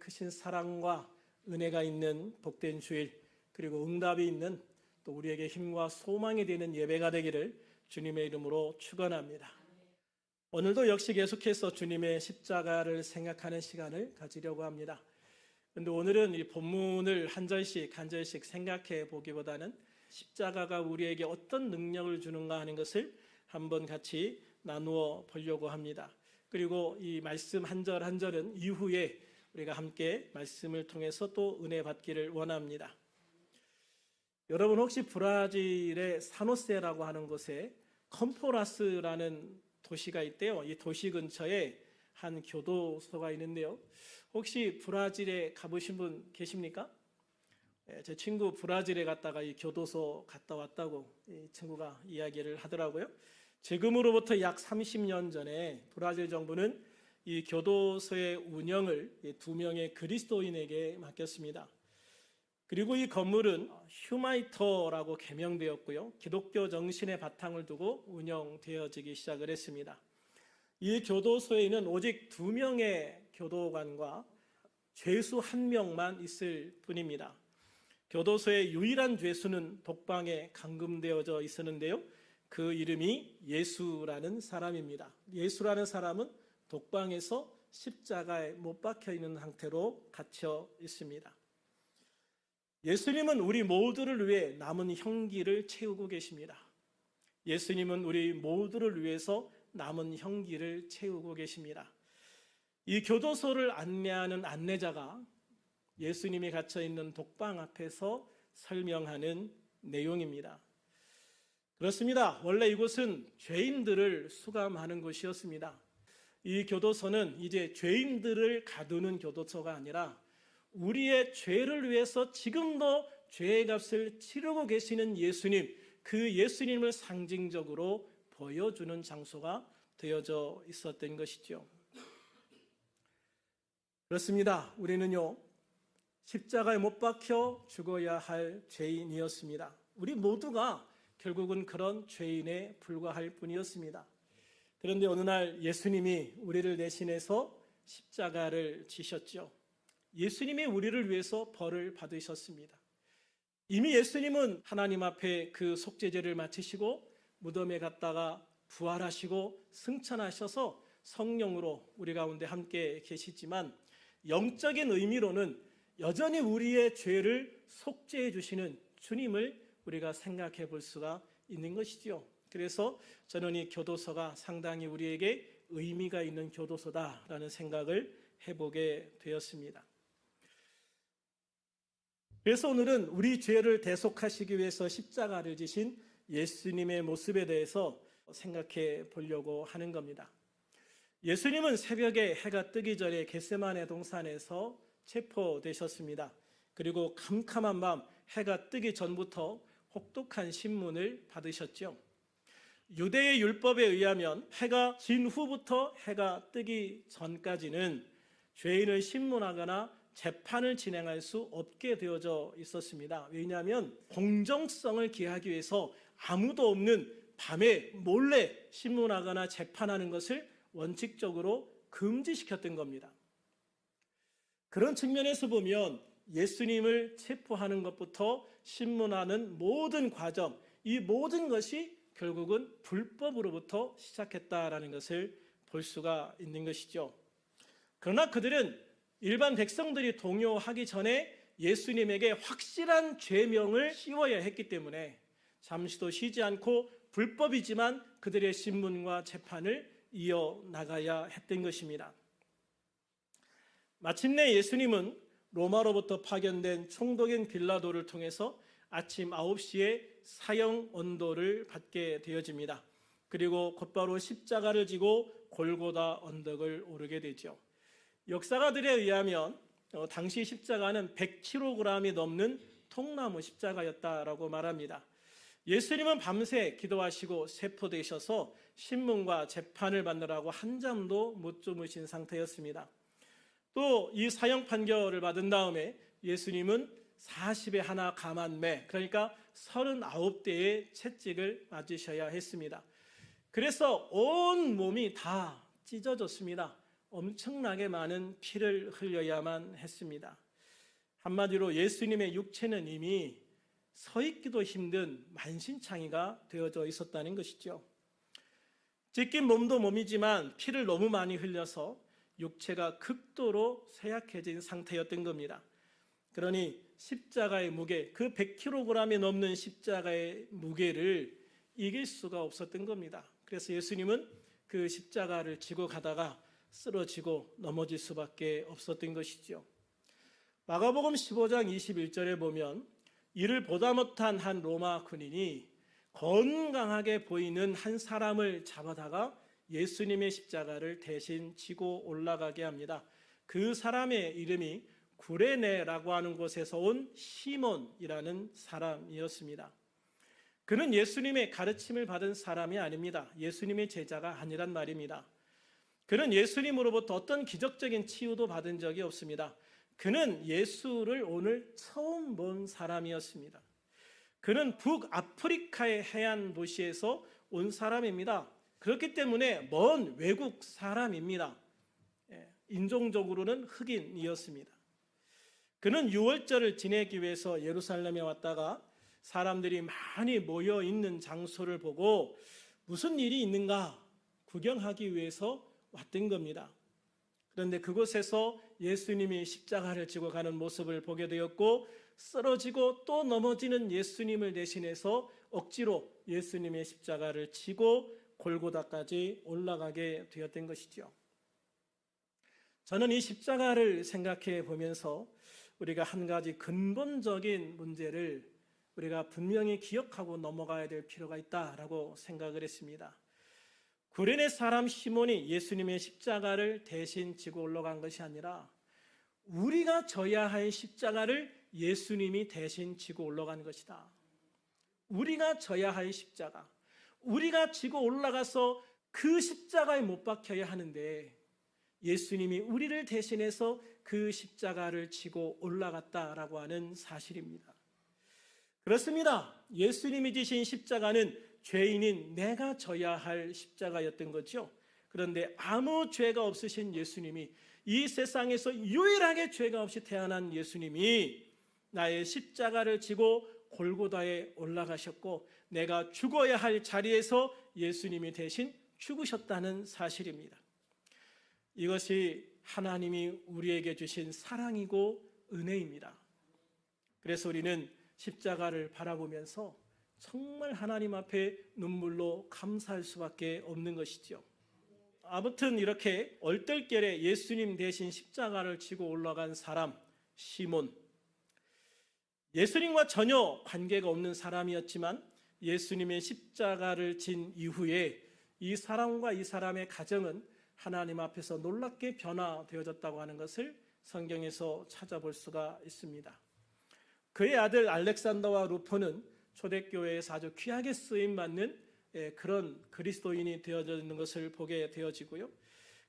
크신 사랑과 은혜가 있는 복된 주일, 그리고 응답이 있는 또 우리에게 힘과 소망이 되는 예배가 되기를 주님의 이름으로 축원합니다. 오늘도 역시 계속해서 주님의 십자가를 생각하는 시간을 가지려고 합니다. 그런데 오늘은 이 본문을 한 절씩 생각해 보기보다는 십자가가 우리에게 어떤 능력을 주는가 하는 것을 한번 같이 나누어 보려고 합니다. 그리고 이 말씀 한 절 한 절은 이후에 우리가 함께 말씀을 통해서 또 은혜 받기를 원합니다. 여러분 혹시 브라질의 사노세라고 하는 곳에 컴포라스라는 도시가 있대요. 이 도시 근처에 한 교도소가 있는데요. 혹시 브라질에 가보신 분 계십니까? 제 친구 브라질에 갔다가 이 교도소 갔다 왔다고 이 친구가 이야기를 하더라고요. 지금으로부터 약 30년 전에 브라질 정부는 이 교도소의 운영을 2명의 그리스도인에게 맡겼습니다. 그리고 이 건물은 휴마이터라고 개명되었고요. 기독교 정신의 바탕을 두고 운영되어지기 시작을 했습니다. 이 교도소에는 오직 2명의 교도관과 죄수 1명만 있을 뿐입니다. 교도소의 유일한 죄수는 독방에 감금되어져 있었는데요. 그 이름이 예수라는 사람입니다. 예수라는 사람은 독방에서 십자가에 못 박혀 있는 상태로 갇혀 있습니다. 예수님은 우리 모두를 위해 남은 형기를 채우고 계십니다. 예수님은 우리 모두를 위해서 남은 형기를 채우고 계십니다. 이 교도소를 안내하는 안내자가 예수님이 갇혀 있는 독방 앞에서 설명하는 내용입니다. 그렇습니다. 원래 이곳은 죄인들을 수감하는 곳이었습니다. 이 교도소는 이제 죄인들을 가두는 교도소가 아니라 우리의 죄를 위해서 지금도 죄의 값을 치르고 계시는 예수님, 그 예수님을 상징적으로 보여주는 장소가 되어져 있었던 것이죠. 그렇습니다. 우리는요, 십자가에 못 박혀 죽어야 할 죄인이었습니다. 우리 모두가 결국은 그런 죄인에 불과할 뿐이었습니다. 그런데 어느 날 예수님이 우리를 대신해서 십자가를 지셨죠. 예수님이 우리를 위해서 벌을 받으셨습니다. 이미 예수님은 하나님 앞에 그 속죄제를 마치시고 무덤에 갔다가 부활하시고 승천하셔서 성령으로 우리 가운데 함께 계시지만 영적인 의미로는 여전히 우리의 죄를 속죄해 주시는 주님을 우리가 생각해 볼 수가 있는 것이죠. 그래서 저는 이 교도소가 상당히 우리에게 의미가 있는 교도소다라는 생각을 해보게 되었습니다. 그래서 오늘은 우리 죄를 대속하시기 위해서 십자가를 지신 예수님의 모습에 대해서 생각해 보려고 하는 겁니다. 예수님은 새벽에 해가 뜨기 전에 겟세마네 동산에서 체포되셨습니다. 그리고 캄캄한 밤 해가 뜨기 전부터 혹독한 신문을 받으셨죠. 유대의 율법에 의하면 해가 진 후부터 해가 뜨기 전까지는 죄인을 신문하거나 재판을 진행할 수 없게 되어져 있었습니다. 왜냐하면 공정성을 기하기 위해서 아무도 없는 밤에 몰래 신문하거나 재판하는 것을 원칙적으로 금지시켰던 겁니다. 그런 측면에서 보면 예수님을 체포하는 것부터 신문하는 모든 과정, 이 모든 것이 결국은 불법으로부터 시작했다라는 것을 볼 수가 있는 것이죠. 그러나 그들은 일반 백성들이 동요하기 전에 예수님에게 확실한 죄명을 씌워야 했기 때문에 잠시도 쉬지 않고 불법이지만 그들의 신문과 재판을 이어나가야 했던 것입니다. 마침내 예수님은 로마로부터 파견된 총독인 빌라도를 통해서 아침 9시에 사형 언도를 받게 되어집니다. 그리고 곧바로 십자가를 지고 골고다 언덕을 오르게 되죠. 역사가들에 의하면 당시 십자가는 100kg이 넘는 통나무 십자가였다라고 말합니다. 예수님은 밤새 기도하시고 세포되셔서 신문과 재판을 받느라고 한잠도 못 주무신 상태였습니다. 또 이 사형 판결을 받은 다음에 예수님은 40에 하나 감한매, 그러니까 39대의 채찍을 맞으셔야 했습니다. 그래서 온 몸이 다 찢어졌습니다. 엄청나게 많은 피를 흘려야만 했습니다. 한마디로 예수님의 육체는 이미 서 있기도 힘든 만신창이가 되어져 있었다는 것이죠. 찢긴 몸도 몸이지만 피를 너무 많이 흘려서 육체가 극도로 쇠약해진 상태였던 겁니다. 그러니 십자가의 무게, 그 100kg이 넘는 십자가의 무게를 이길 수가 없었던 겁니다. 그래서 예수님은 그 십자가를 지고 가다가 쓰러지고 넘어질 수밖에 없었던 것이죠. 마가복음 15장 21절에 보면 이를 보다 못한 한 로마 군인이 건강하게 보이는 한 사람을 잡아다가 예수님의 십자가를 대신 지고 올라가게 합니다. 그 사람의 이름이 구레네라고 하는 곳에서 온 시몬이라는 사람이었습니다. 그는 예수님의 가르침을 받은 사람이 아닙니다. 예수님의 제자가 아니란 말입니다. 그는 예수님으로부터 어떤 기적적인 치유도 받은 적이 없습니다. 그는 예수를 오늘 처음 본 사람이었습니다. 그는 북아프리카의 해안 도시에서 온 사람입니다. 그렇기 때문에 먼 외국 사람입니다. 인종적으로는 흑인이었습니다. 그는 유월절을 지내기 위해서 예루살렘에 왔다가 사람들이 많이 모여 있는 장소를 보고 무슨 일이 있는가 구경하기 위해서 왔던 겁니다. 그런데 그곳에서 예수님이 십자가를 지고 가는 모습을 보게 되었고 쓰러지고 또 넘어지는 예수님을 대신해서 억지로 예수님의 십자가를 지고 골고다까지 올라가게 되었던 것이죠. 저는 이 십자가를 생각해 보면서 우리가 한 가지 근본적인 문제를 우리가 분명히 기억하고 넘어가야 될 필요가 있다라고 생각을 했습니다. 구레네 사람 시몬이 예수님의 십자가를 대신 지고 올라간 것이 아니라 우리가 져야 할 십자가를 예수님이 대신 지고 올라간 것이다. 우리가 져야 할 십자가, 우리가 지고 올라가서 그 십자가에 못 박혀야 하는데 예수님이 우리를 대신해서 그 십자가를 지고 올라갔다라고 하는 사실입니다. 그렇습니다. 예수님이 지신 십자가는 죄인인 내가 져야 할 십자가였던 거죠. 그런데 아무 죄가 없으신 예수님이, 이 세상에서 유일하게 죄가 없이 태어난 예수님이 나의 십자가를 지고 골고다에 올라가셨고 내가 죽어야 할 자리에서 예수님이 대신 죽으셨다는 사실입니다. 이것이 하나님이 우리에게 주신 사랑이고 은혜입니다. 그래서 우리는 십자가를 바라보면서 정말 하나님 앞에 눈물로 감사할 수밖에 없는 것이죠. 아무튼 이렇게 얼떨결에 예수님 대신 십자가를 지고 올라간 사람 시몬, 예수님과 전혀 관계가 없는 사람이었지만 예수님의 십자가를 진 이후에 이 사람과 이 사람의 가정은 하나님 앞에서 놀랍게 변화되어졌다고 하는 것을 성경에서 찾아볼 수가 있습니다. 그의 아들 알렉산더와 루포는 초대교회에서 아주 귀하게 쓰임받는 그런 그리스도인이 되어져 있는 것을 보게 되어지고요.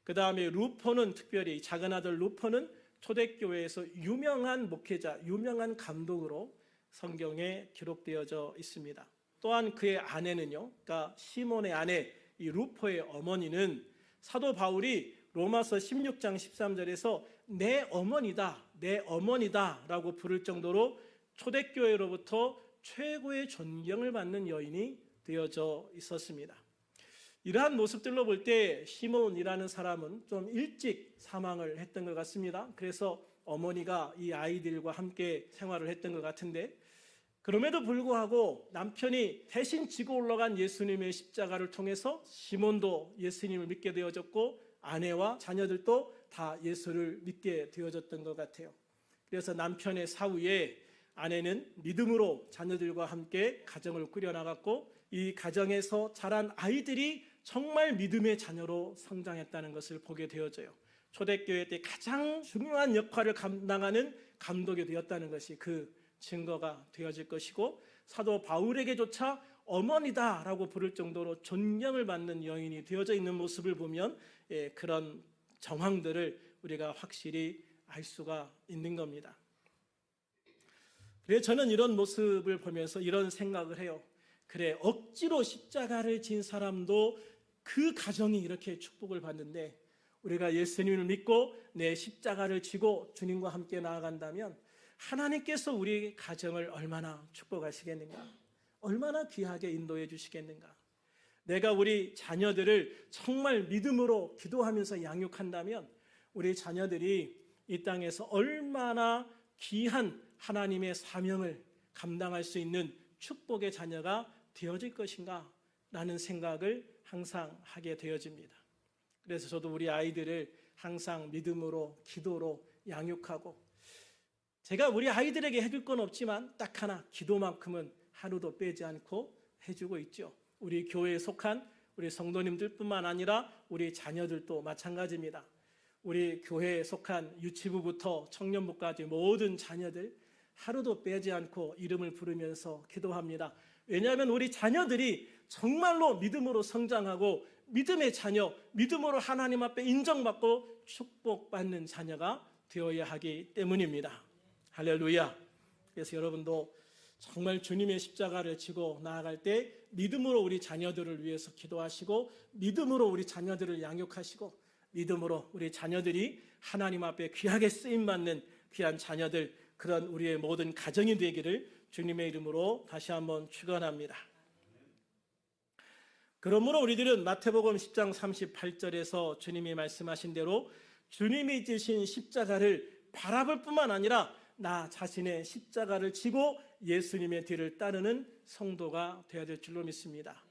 그 다음에 루포는 특별히 작은 아들 루포는 초대교회에서 유명한 목회자, 유명한 감독으로 성경에 기록되어져 있습니다. 또한 그의 아내는요, 그러니까 시몬의 아내 이 루포의 어머니는 사도 바울이 로마서 16장 13절에서 내 어머니다, 내 어머니다 라고 부를 정도로 초대교회로부터 최고의 존경을 받는 여인이 되어져 있었습니다. 이러한 모습들로 볼 때 시몬이라는 사람은 좀 일찍 사망을 했던 것 같습니다. 그래서 어머니가 이 아이들과 함께 생활을 했던 것 같은데, 그럼에도 불구하고 남편이 대신 지고 올라간 예수님의 십자가를 통해서 시몬도 예수님을 믿게 되어졌고 아내와 자녀들도 다 예수를 믿게 되어졌던 것 같아요. 그래서 남편의 사후에 아내는 믿음으로 자녀들과 함께 가정을 꾸려나갔고 이 가정에서 자란 아이들이 정말 믿음의 자녀로 성장했다는 것을 보게 되어져요. 초대교회 때 가장 중요한 역할을 감당하는 감독이 되었다는 것이 그 증거가 되어질 것이고, 사도 바울에게조차 어머니다라고 부를 정도로 존경을 받는 여인이 되어져 있는 모습을 보면 그런 정황들을 우리가 확실히 알 수가 있는 겁니다. 그래서 저는 이런 모습을 보면서 이런 생각을 해요. 그래, 억지로 십자가를 진 사람도 그 가정이 이렇게 축복을 받는데 우리가 예수님을 믿고 내 십자가를 지고 주님과 함께 나아간다면 하나님께서 우리 가정을 얼마나 축복하시겠는가, 얼마나 귀하게 인도해 주시겠는가. 내가 우리 자녀들을 정말 믿음으로 기도하면서 양육한다면 우리 자녀들이 이 땅에서 얼마나 귀한 하나님의 사명을 감당할 수 있는 축복의 자녀가 되어질 것인가 라는 생각을 항상 하게 되어집니다. 그래서 저도 우리 아이들을 항상 믿음으로 기도로 양육하고, 제가 우리 아이들에게 해줄 건 없지만 딱 하나, 기도만큼은 하루도 빼지 않고 해주고 있죠. 우리 교회에 속한 우리 성도님들뿐만 아니라 우리 자녀들도 마찬가지입니다. 우리 교회에 속한 유치부부터 청년부까지 모든 자녀들 하루도 빼지 않고 이름을 부르면서 기도합니다. 왜냐하면 우리 자녀들이 정말로 믿음으로 성장하고 믿음의 자녀, 믿음으로 하나님 앞에 인정받고 축복받는 자녀가 되어야 하기 때문입니다. 할렐루야. 그래서 여러분도 정말 주님의 십자가를 지고 나아갈 때 믿음으로 우리 자녀들을 위해서 기도하시고, 믿음으로 우리 자녀들을 양육하시고, 믿음으로 우리 자녀들이 하나님 앞에 귀하게 쓰임받는 귀한 자녀들, 그런 우리의 모든 가정이 되기를 주님의 이름으로 다시 한번 축원합니다. 그러므로 우리들은 마태복음 10장 38절에서 주님이 말씀하신 대로 주님이 지신 십자가를 바라볼 뿐만 아니라 나 자신의 십자가를 지고 예수님의 뒤를 따르는 성도가 되어야 될 줄로 믿습니다.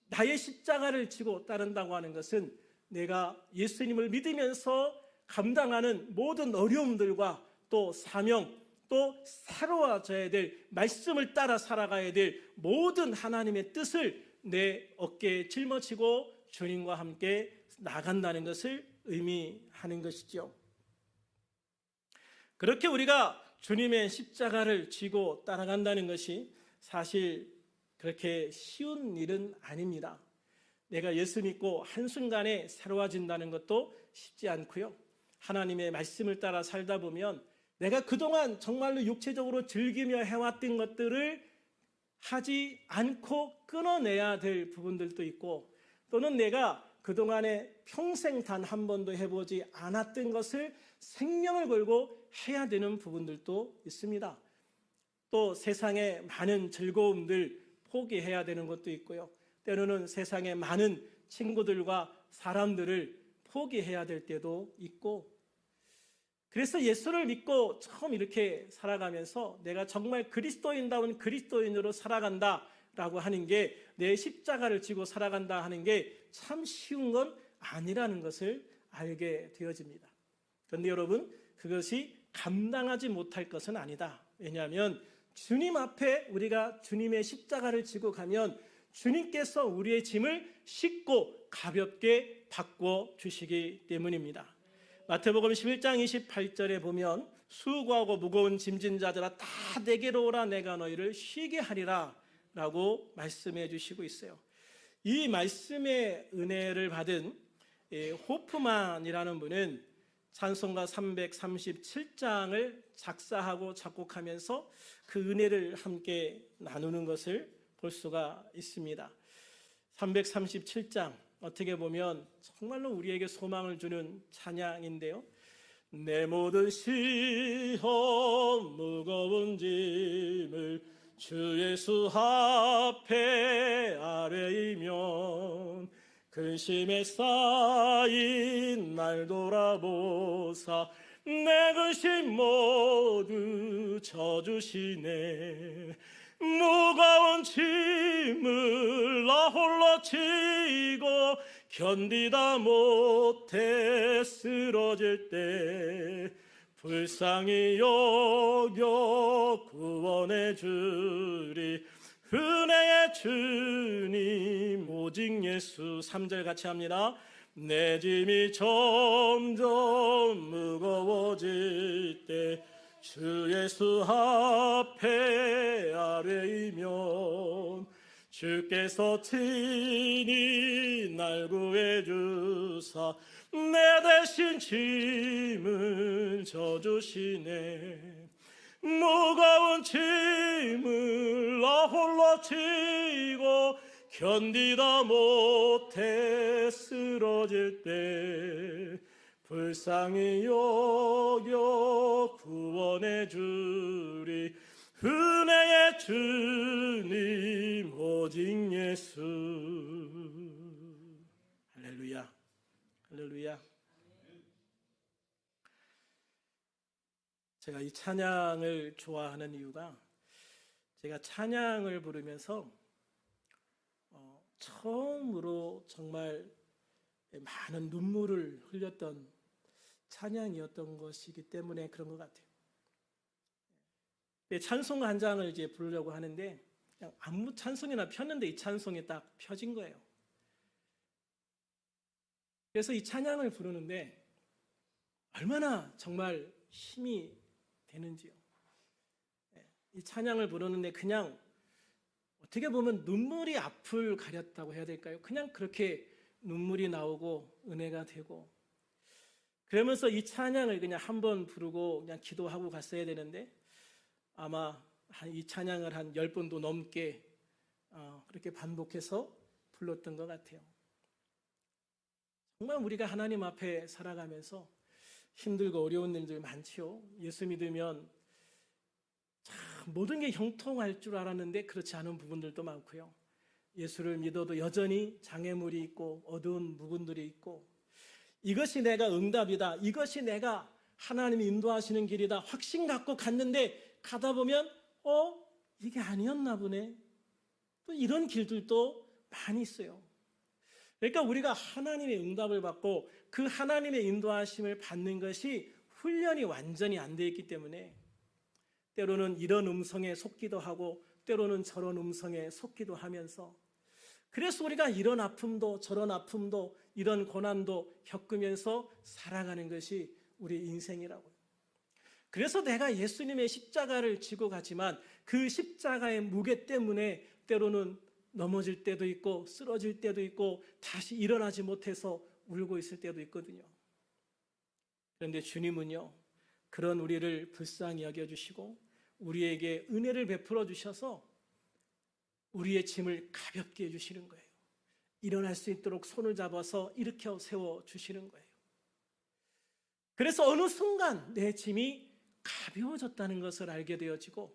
나의 십자가를 지고 따른다고 하는 것은 내가 예수님을 믿으면서 감당하는 모든 어려움들과 또 사명, 또 새로워져야 될 말씀을 따라 살아가야 될 모든 하나님의 뜻을 내 어깨에 짊어지고 주님과 함께 나간다는 것을 의미하는 것이죠. 그렇게 우리가 주님의 십자가를 지고 따라간다는 것이 사실 그렇게 쉬운 일은 아닙니다. 내가 예수 믿고 한순간에 새로워진다는 것도 쉽지 않고요. 하나님의 말씀을 따라 살다 보면 내가 그동안 정말로 육체적으로 즐기며 해왔던 것들을 하지 않고 끊어내야 될 부분들도 있고, 또는 내가 그동안에 평생 단 한 번도 해보지 않았던 것을 생명을 걸고 해야 되는 부분들도 있습니다. 또 세상의 많은 즐거움들 포기해야 되는 것도 있고요. 때로는 세상의 많은 친구들과 사람들을 포기해야 될 때도 있고, 그래서 예수를 믿고 처음 이렇게 살아가면서 내가 정말 그리스도인다운 그리스도인으로 살아간다라고 하는 게, 내 십자가를 지고 살아간다 하는 게 참 쉬운 건 아니라는 것을 알게 되어집니다. 그런데 여러분, 그것이 감당하지 못할 것은 아니다. 왜냐하면 주님 앞에 우리가 주님의 십자가를 지고 가면 주님께서 우리의 짐을 쉽고 가볍게 바꿔주시기 때문입니다. 마태복음 11장 28절에 보면 수고하고 무거운 짐진 자들아 다 내게로 오라, 내가 너희를 쉬게 하리라 라고 말씀해 주시고 있어요. 이 말씀의 은혜를 받은 호프만이라는 분은 찬송가 337장을 작사하고 작곡하면서 그 은혜를 함께 나누는 것을 볼 수가 있습니다. 337장, 어떻게 보면 정말로 우리에게 소망을 주는 찬양인데요. 내 모든 시험 무거운 짐을 주 예수 앞에 아뢰이면 근심에 쌓인 날 돌아보사 내 근심 모두 져주시네. 무거운 짐을 나 홀로 지고 견디다 못해 쓰러질 때 불쌍히 여겨 구원해 주리 은혜의 주님 오직 예수. 3절 같이 합니다. 내 짐이 점점 무거워질 때 주 예수 앞에 아뢰이면 주께서 친히 날 구해주사 내 대신 짐을 져주시네. 무거운 짐을 나 홀로 지고 견디다 못해 쓰러질 때 불쌍히 여겨 구원해 주리 은혜의 주님 오직 예수. 할렐루야, 할렐루야. 제가 이 찬양을 좋아하는 이유가 제가 찬양을 부르면서 처음으로 정말 많은 눈물을 흘렸던 찬양이었던 것이기 때문에 그런 것 같아요. 찬송 한 장을 이제 부르려고 하는데 그냥 아무 찬송이나 폈는데 이 찬송이 딱 펴진 거예요. 그래서 이 찬양을 부르는데 얼마나 정말 힘이 되는지요. 이 찬양을 부르는데 그냥 어떻게 보면 눈물이 앞을 가렸다고 해야 될까요? 그냥 그렇게 눈물이 나오고 은혜가 되고 그러면서 이 찬양을 그냥 한번 부르고 그냥 기도하고 갔어야 되는데 아마 이 찬양을 한 10번도 넘게 그렇게 반복해서 불렀던 것 같아요. 정말 우리가 하나님 앞에 살아가면서 힘들고 어려운 일들 많지요. 예수 믿으면 참 모든 게 형통할 줄 알았는데 그렇지 않은 부분들도 많고요. 예수를 믿어도 여전히 장애물이 있고 어두운 부분들이 있고 이것이 내가 응답이다. 이것이 내가 하나님이 인도하시는 길이다. 확신 갖고 갔는데 가다 보면 이게 아니었나 보네. 또 이런 길들도 많이 있어요. 그러니까 우리가 하나님의 응답을 받고 그 하나님의 인도하심을 받는 것이 훈련이 완전히 안 되어 있기 때문에 때로는 이런 음성에 속기도 하고 때로는 저런 음성에 속기도 하면서 그래서 우리가 이런 아픔도 저런 아픔도 이런 고난도 겪으면서 살아가는 것이 우리 인생이라고요. 그래서 내가 예수님의 십자가를 지고 가지만 그 십자가의 무게 때문에 때로는 넘어질 때도 있고 쓰러질 때도 있고 다시 일어나지 못해서 울고 있을 때도 있거든요. 그런데 주님은요, 그런 우리를 불쌍히 여겨주시고 우리에게 은혜를 베풀어 주셔서 우리의 짐을 가볍게 해주시는 거예요. 일어날 수 있도록 손을 잡아서 일으켜 세워주시는 거예요. 그래서 어느 순간 내 짐이 가벼워졌다는 것을 알게 되어지고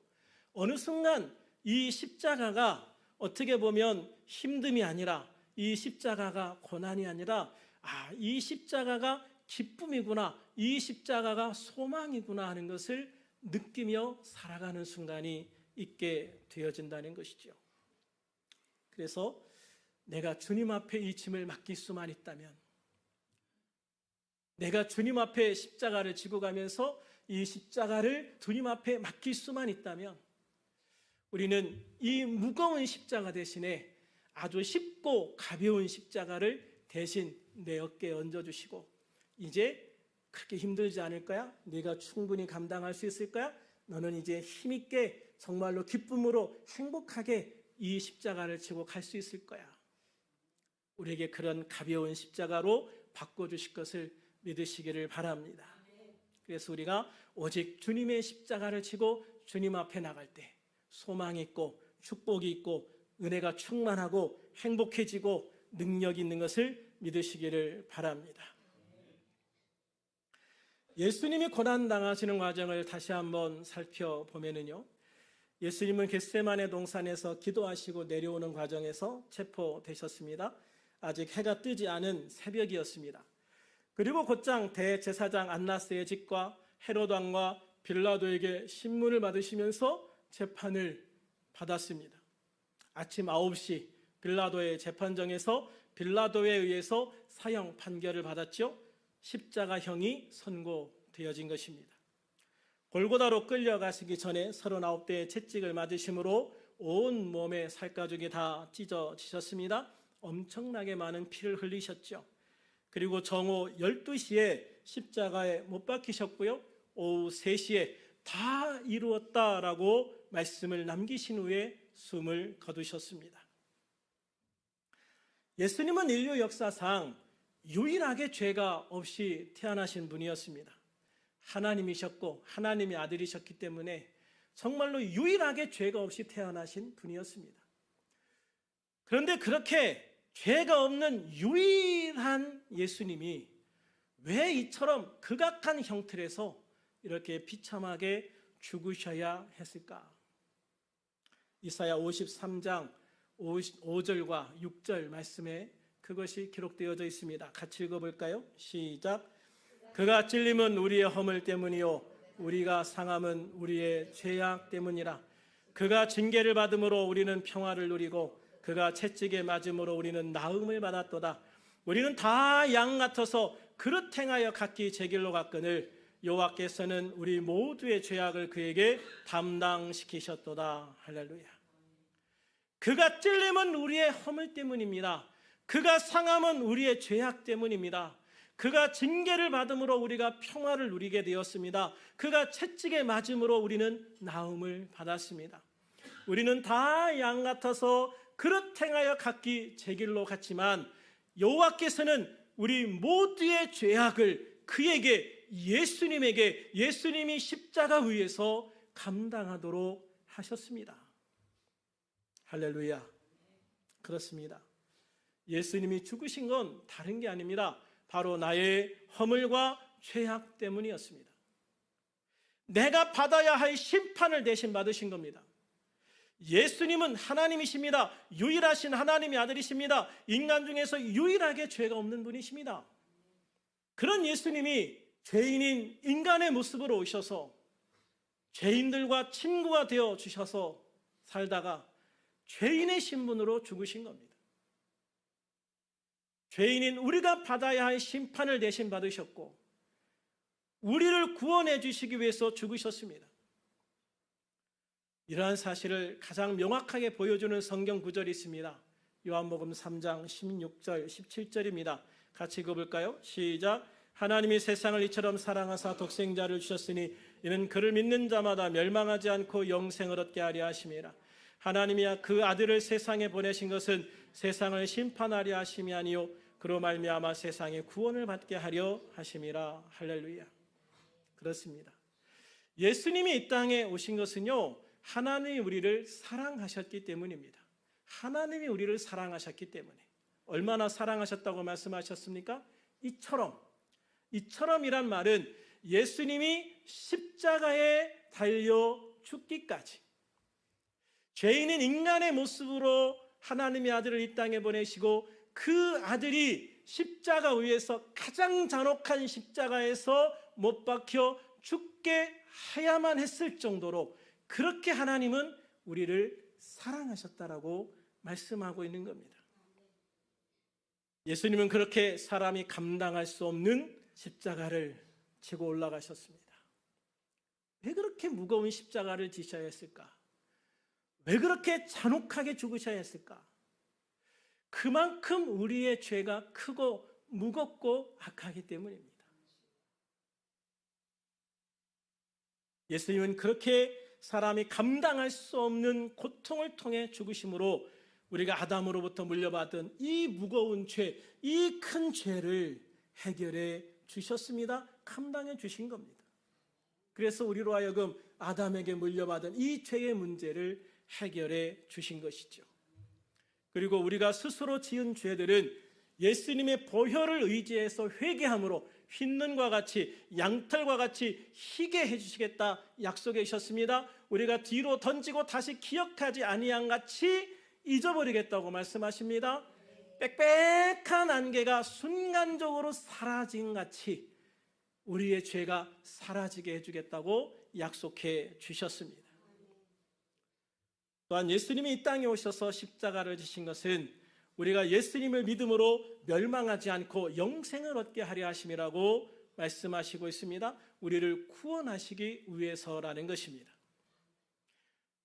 어느 순간 이 십자가가 어떻게 보면 힘듦이 아니라 이 십자가가 고난이 아니라 이 십자가가 기쁨이구나, 이 십자가가 소망이구나 하는 것을 느끼며 살아가는 순간이 있게 되어진다는 것이죠. 그래서 내가 주님 앞에 이 짐을 맡길 수만 있다면 내가 주님 앞에 십자가를 지고 가면서 이 십자가를 주님 앞에 맡길 수만 있다면 우리는 이 무거운 십자가 대신에 아주 쉽고 가벼운 십자가를 대신 내 어깨에 얹어주시고 이제 그렇게 힘들지 않을 거야? 네가 충분히 감당할 수 있을 거야? 너는 이제 힘있게 정말로 기쁨으로 행복하게 이 십자가를 지고 갈 수 있을 거야. 우리에게 그런 가벼운 십자가로 바꿔주실 것을 믿으시기를 바랍니다. 그래서 우리가 오직 주님의 십자가를 지고 주님 앞에 나갈 때 소망이 있고 축복이 있고 은혜가 충만하고 행복해지고 능력이 있는 것을 믿으시기를 바랍니다. 예수님이 고난당하시는 과정을 다시 한번 살펴보면요, 예수님은 겟세마네 동산에서 기도하시고 내려오는 과정에서 체포되셨습니다. 아직 해가 뜨지 않은 새벽이었습니다. 그리고 곧장 대제사장 안나스의 집과 헤롯 왕과 빌라도에게 신문을 받으시면서 재판을 받았습니다. 아침 9시 빌라도의 재판정에서 빌라도에 의해서 사형 판결을 받았죠. 십자가형이 선고되어진 것입니다. 골고다로 끌려가시기 전에 39대의 채찍을 맞으심으로 온 몸의 살가죽이 다 찢어지셨습니다. 엄청나게 많은 피를 흘리셨죠. 그리고 정오 12시에 십자가에 못 박히셨고요. 오후 3시에 다 이루었다라고 말씀을 남기신 후에 숨을 거두셨습니다. 예수님은 인류 역사상 유일하게 죄가 없이 태어나신 분이었습니다. 하나님이셨고 하나님의 아들이셨기 때문에 정말로 유일하게 죄가 없이 태어나신 분이었습니다. 그런데 그렇게 죄가 없는 유일한 예수님이 왜 이처럼 극악한 형틀에서 이렇게 비참하게 죽으셔야 했을까? 이사야 53장 5절과 6절 말씀에 그것이 기록되어져 있습니다. 같이 읽어볼까요? 시작. 그가 찔림은 우리의 허물 때문이요 우리가 상함은 우리의 죄악 때문이라. 그가 징계를 받음으로 우리는 평화를 누리고 그가 채찍에 맞음으로 우리는 나음을 받았도다. 우리는 다 양 같아서 그릇 행하여 각기 제 길로 갔거늘 여호와께서는 우리 모두의 죄악을 그에게 담당시키셨도다. 할렐루야. 그가 찔림은 우리의 허물 때문입니다. 그가 상함은 우리의 죄악 때문입니다. 그가 징계를 받음으로 우리가 평화를 누리게 되었습니다. 그가 채찍에 맞음으로 우리는 나음을 받았습니다. 우리는 다 양 같아서 그릇 행하여 각기 제 길로 갔지만 여호와께서는 우리 모두의 죄악을 그에게 예수님에게 예수님이 십자가 위에서 감당하도록 하셨습니다. 할렐루야. 그렇습니다. 예수님이 죽으신 건 다른 게 아닙니다. 바로 나의 허물과 죄악 때문이었습니다. 내가 받아야 할 심판을 대신 받으신 겁니다. 예수님은 하나님이십니다. 유일하신 하나님의 아들이십니다. 인간 중에서 유일하게 죄가 없는 분이십니다. 그런 예수님이 죄인인 인간의 모습으로 오셔서 죄인들과 친구가 되어 주셔서 살다가 죄인의 신분으로 죽으신 겁니다. 죄인인 우리가 받아야 할 심판을 대신 받으셨고 우리를 구원해 주시기 위해서 죽으셨습니다. 이러한 사실을 가장 명확하게 보여주는 성경 구절이 있습니다. 요한복음 3장 16절 17절입니다. 같이 읽어볼까요? 시작. 하나님이 세상을 이처럼 사랑하사 독생자를 주셨으니 이는 그를 믿는 자마다 멸망하지 않고 영생을 얻게 하려 하심이라. 하나님이 그 아들을 세상에 보내신 것은 세상을 심판하려 하심이 아니요 그로 말미암아 세상에 구원을 받게 하려 하심이라. 할렐루야. 그렇습니다. 예수님이 이 땅에 오신 것은요 하나님이 우리를 사랑하셨기 때문입니다. 하나님이 우리를 사랑하셨기 때문에. 얼마나 사랑하셨다고 말씀하셨습니까? 이처럼이란 말은 예수님이 십자가에 달려 죽기까지 죄인인 인간의 모습으로 하나님의 아들을 이 땅에 보내시고 그 아들이 십자가 위에서 가장 잔혹한 십자가에서 못 박혀 죽게 해야만 했을 정도로 그렇게 하나님은 우리를 사랑하셨다라고 말씀하고 있는 겁니다. 예수님은 그렇게 사람이 감당할 수 없는 십자가를 지고 올라가셨습니다. 왜 그렇게 무거운 십자가를 지셔야 했을까? 왜 그렇게 잔혹하게 죽으셔야 했을까? 그만큼 우리의 죄가 크고 무겁고 악하기 때문입니다. 예수님은 그렇게 사람이 감당할 수 없는 고통을 통해 죽으심으로 우리가 아담으로부터 물려받은 이 무거운 죄, 이 큰 죄를 해결해 주셨습니다. 감당해 주신 겁니다. 그래서 우리로 하여금 아담에게 물려받은 이 죄의 문제를 해결해 주신 것이죠. 그리고 우리가 스스로 지은 죄들은 예수님의 보혈을 의지해서 회개함으로 흰눈과 같이 양털과 같이 희게 해주시겠다 약속해 주셨습니다. 우리가 뒤로 던지고 다시 기억하지 아니한 같이 잊어버리겠다고 말씀하십니다. 빽빽한 안개가 순간적으로 사라진 같이 우리의 죄가 사라지게 해주겠다고 약속해 주셨습니다. 또한 예수님이 이 땅에 오셔서 십자가를 지신 것은 우리가 예수님을 믿음으로 멸망하지 않고 영생을 얻게 하려 하심이라고 말씀하시고 있습니다. 우리를 구원하시기 위해서라는 것입니다.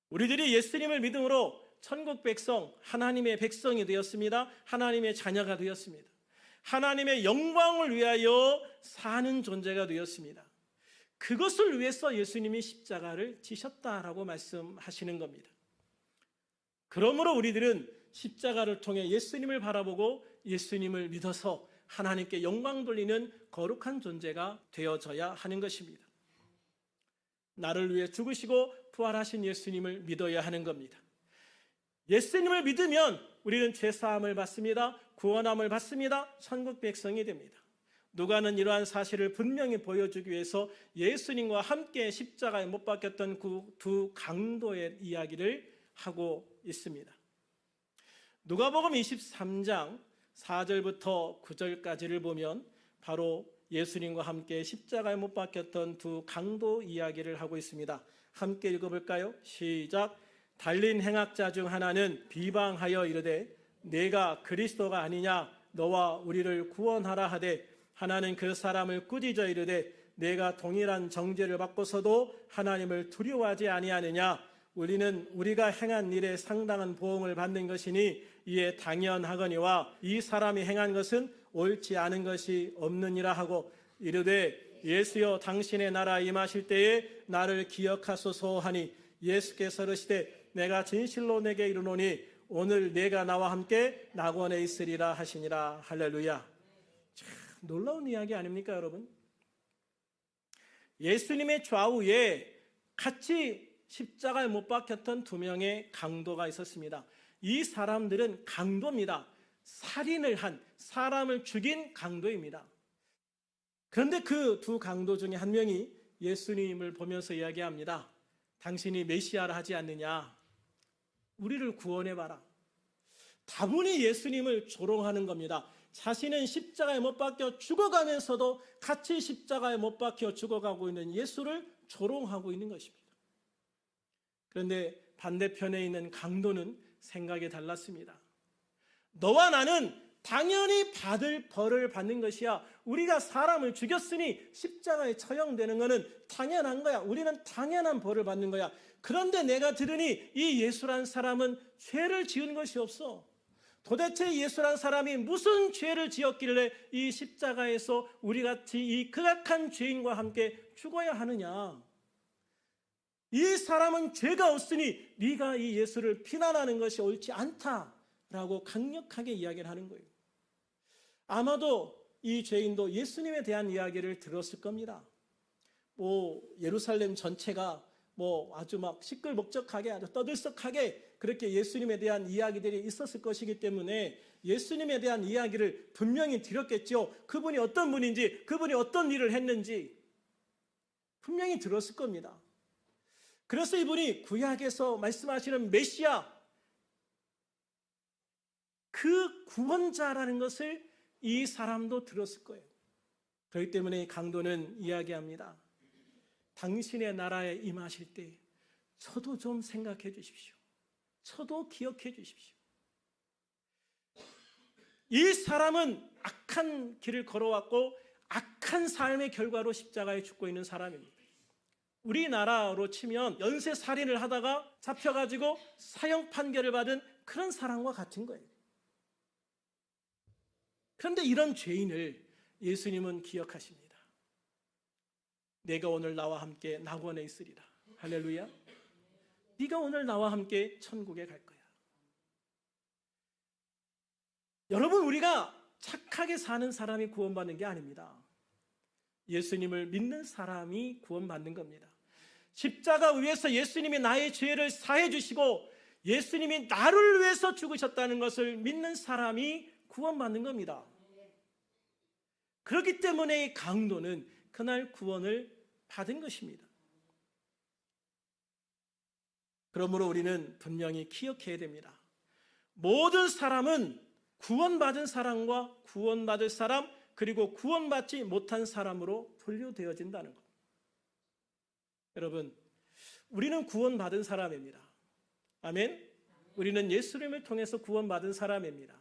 우리들이 예수님을 믿음으로 천국 백성, 하나님의 백성이 되었습니다. 하나님의 자녀가 되었습니다. 하나님의 영광을 위하여 사는 존재가 되었습니다. 그것을 위해서 예수님이 십자가를 지셨다라고 말씀하시는 겁니다. 그러므로 우리들은 십자가를 통해 예수님을 바라보고 예수님을 믿어서 하나님께 영광 돌리는 거룩한 존재가 되어져야 하는 것입니다. 나를 위해 죽으시고 부활하신 예수님을 믿어야 하는 겁니다. 예수님을 믿으면 우리는 죄사함을 받습니다. 구원함을 받습니다. 천국 백성이 됩니다. 누가는 이러한 사실을 분명히 보여주기 위해서 예수님과 함께 십자가에 못 박혔던 그 두 강도의 이야기를 하고 있습니다. 누가복음 23장 4절부터 9절까지를 보면 바로 예수님과 함께 십자가에 못 박혔던 두 강도 이야기를 하고 있습니다. 함께 읽어볼까요? 시작. 달린 행악자 중 하나는 비방하여 이르되 내가 그리스도가 아니냐 너와 우리를 구원하라 하되 하나는 그 사람을 꾸짖어 이르되 내가 동일한 정죄를 받고서도 하나님을 두려워하지 아니하느냐 우리는 우리가 행한 일에 상당한 보응을 받는 것이니 이에 당연하거니와 이 사람이 행한 것은 옳지 않은 것이 없느니라 하고 이르되 예수여 당신의 나라 임하실 때에 나를 기억하소서 하니 예수께서 이르시되 내가 진실로 내게 이르노니 오늘 내가 나와 함께 낙원에 있으리라 하시니라. 할렐루야. 참 놀라운 이야기 아닙니까 여러분? 예수님의 좌우에 같이 십자가에 못 박혔던 두 명의 강도가 있었습니다. 이 사람들은 강도입니다. 살인을 한, 사람을 죽인 강도입니다. 그런데 그 두 강도 중에 한 명이 예수님을 보면서 이야기합니다. 당신이 메시아라 하지 않느냐? 우리를 구원해봐라. 다분히 예수님을 조롱하는 겁니다. 자신은 십자가에 못 박혀 죽어가면서도 같이 십자가에 못 박혀 죽어가고 있는 예수를 조롱하고 있는 것입니다. 그런데 반대편에 있는 강도는 생각이 달랐습니다. 너와 나는 당연히 받을 벌을 받는 것이야. 우리가 사람을 죽였으니 십자가에 처형되는 것은 당연한 거야. 우리는 당연한 벌을 받는 거야. 그런데 내가 들으니 이 예수란 사람은 죄를 지은 것이 없어. 도대체 예수란 사람이 무슨 죄를 지었길래 이 십자가에서 우리 같이 이 극악한 죄인과 함께 죽어야 하느냐. 이 사람은 죄가 없으니 네가 이 예수를 비난하는 것이 옳지 않다라고 강력하게 이야기를 하는 거예요. 아마도 이 죄인도 예수님에 대한 이야기를 들었을 겁니다. 예루살렘 전체가 아주 막 시끌벅적하게 아주 떠들썩하게 그렇게 예수님에 대한 이야기들이 있었을 것이기 때문에 예수님에 대한 이야기를 분명히 드렸겠죠. 그분이 어떤 분인지, 그분이 어떤 일을 했는지 분명히 들었을 겁니다. 그래서 이분이 구약에서 말씀하시는 메시아, 그 구원자라는 것을 이 사람도 들었을 거예요. 그렇기 때문에 강도는 이야기합니다. 당신의 나라에 임하실 때 저도 좀 생각해 주십시오. 저도 기억해 주십시오. 이 사람은 악한 길을 걸어왔고 악한 삶의 결과로 십자가에 죽고 있는 사람입니다. 우리나라로 치면 연쇄살인을 하다가 잡혀가지고 사형 판결을 받은 그런 사람과 같은 거예요. 그런데 이런 죄인을 예수님은 기억하십니다. 내가 오늘 나와 함께 낙원에 있으리라. 할렐루야. 네가 오늘 나와 함께 천국에 갈 거야. 여러분, 우리가 착하게 사는 사람이 구원받는 게 아닙니다. 예수님을 믿는 사람이 구원받는 겁니다. 십자가 위에서 예수님이 나의 죄를 사해 주시고 예수님이 나를 위해서 죽으셨다는 것을 믿는 사람이 구원받는 겁니다. 그렇기 때문에 이 강도는 그날 구원을 받은 것입니다. 그러므로 우리는 분명히 기억해야 됩니다. 모든 사람은 구원받은 사람과 구원받을 사람, 그리고 구원받지 못한 사람으로 분류되어진다는 것. 여러분, 우리는 구원받은 사람입니다. 아멘? 우리는 예수님을 통해서 구원받은 사람입니다.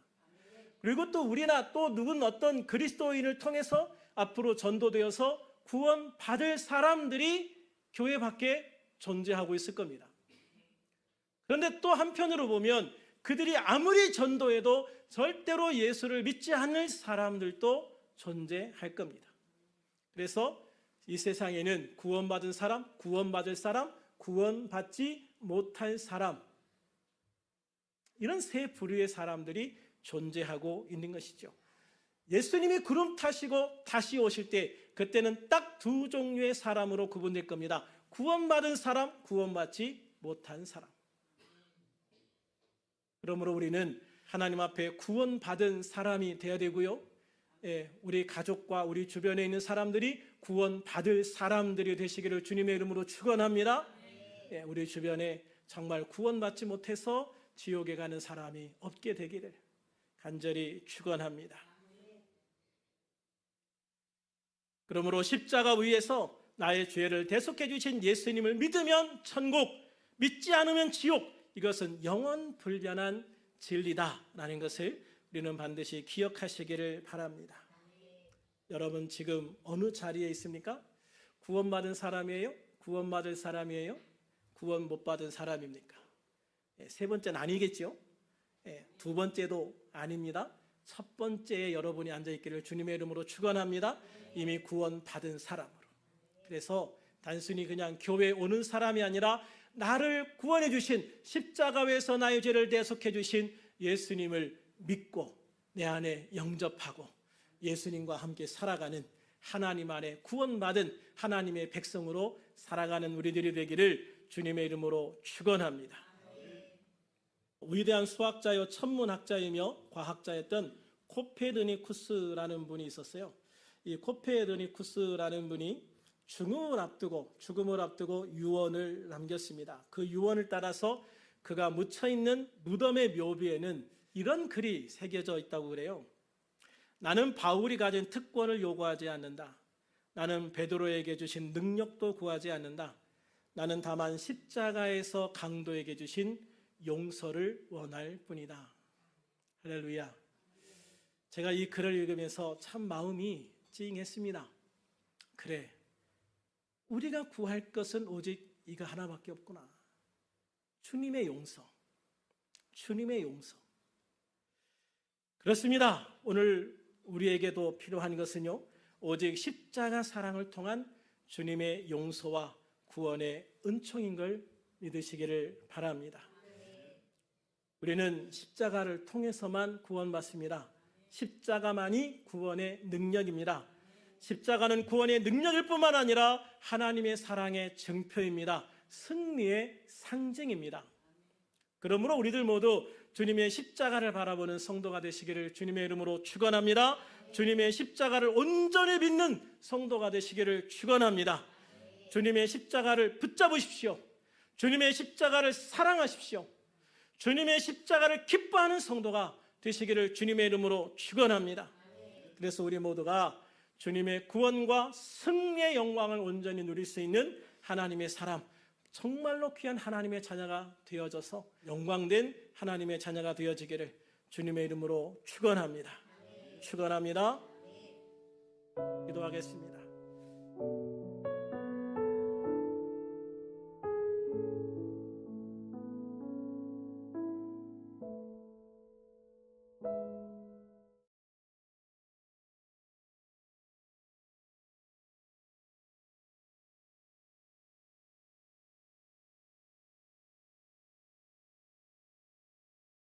그리고 또 우리나 또 누군 어떤 그리스도인을 통해서 앞으로 전도되어서 구원받을 사람들이 교회 밖에 존재하고 있을 겁니다. 그런데 또 한편으로 보면 그들이 아무리 전도해도 절대로 예수를 믿지 않을 사람들도 존재할 겁니다. 그래서 이 세상에는 구원받은 사람, 구원받을 사람, 구원받지 못할 사람, 이런 세 부류의 사람들이 존재하고 있는 것이죠. 예수님이 구름 타시고 다시 오실 때 그때는 딱 두 종류의 사람으로 구분될 겁니다. 구원받은 사람, 구원받지 못한 사람. 그러므로 우리는 하나님 앞에 구원받은 사람이 되어야 되고요. 우리 가족과 우리 주변에 있는 사람들이 구원받을 사람들이 되시기를 주님의 이름으로 축원합니다. 우리 주변에 정말 구원받지 못해서 지옥에 가는 사람이 없게 되기를 간절히 축원합니다. 그러므로 십자가 위에서 나의 죄를 대속해 주신 예수님을 믿으면 천국, 믿지 않으면 지옥, 이것은 영원 불변한 진리다라는 것을 우리는 반드시 기억하시기를 바랍니다. 여러분 지금 어느 자리에 있습니까? 구원받은 사람이에요? 구원받을 사람이에요? 구원 못 받은 사람입니까? 세 번째는 아니겠죠? 두 번째도 아닙니다. 첫 번째에 여러분이 앉아있기를 주님의 이름으로 축원합니다. 이미 구원받은 사람으로. 그래서 단순히 그냥 교회에 오는 사람이 아니라 나를 구원해 주신 십자가에서 나의 죄를 대속해 주신 예수님을 믿고 내 안에 영접하고 예수님과 함께 살아가는 하나님 안에 구원받은 하나님의 백성으로 살아가는 우리들이 되기를 주님의 이름으로 축원합니다. 위대한 수학자요 천문학자이며 과학자였던 코페르니쿠스라는 분이 있었어요. 이 코페르니쿠스라는 분이 죽음을 앞두고 유언을 남겼습니다. 그 유언을 따라서 그가 묻혀있는 무덤의 묘비에는 이런 글이 새겨져 있다고 그래요. 나는 바울이 가진 특권을 요구하지 않는다. 나는 베드로에게 주신 능력도 구하지 않는다. 나는 다만 십자가에서 강도에게 주신 용서를 원할 뿐이다. 할렐루야. 제가 이 글을 읽으면서 참 마음이 찡했습니다. 그래, 우리가 구할 것은 오직 이거 하나밖에 없구나. 주님의 용서. 주님의 용서. 그렇습니다. 오늘 우리에게도 필요한 것은요, 오직 십자가 사랑을 통한 주님의 용서와 구원의 은총인 걸 믿으시기를 바랍니다. 우리는 십자가를 통해서만 구원받습니다. 십자가만이 구원의 능력입니다. 십자가는 구원의 능력일 뿐만 아니라 하나님의 사랑의 증표입니다. 승리의 상징입니다. 그러므로 우리들 모두 주님의 십자가를 바라보는 성도가 되시기를 주님의 이름으로 축원합니다. 주님의 십자가를 온전히 믿는 성도가 되시기를 축원합니다. 주님의 십자가를 붙잡으십시오. 주님의 십자가를 사랑하십시오. 주님의 십자가를 기뻐하는 성도가 되시기를 주님의 이름으로 축원합니다. 그래서 우리 모두가 주님의 구원과 승리의 영광을 온전히 누릴 수 있는 하나님의 사람, 정말로 귀한 하나님의 자녀가 되어져서 영광된 하나님의 자녀가 되어지기를 주님의 이름으로 축원합니다. 축원합니다. 기도하겠습니다.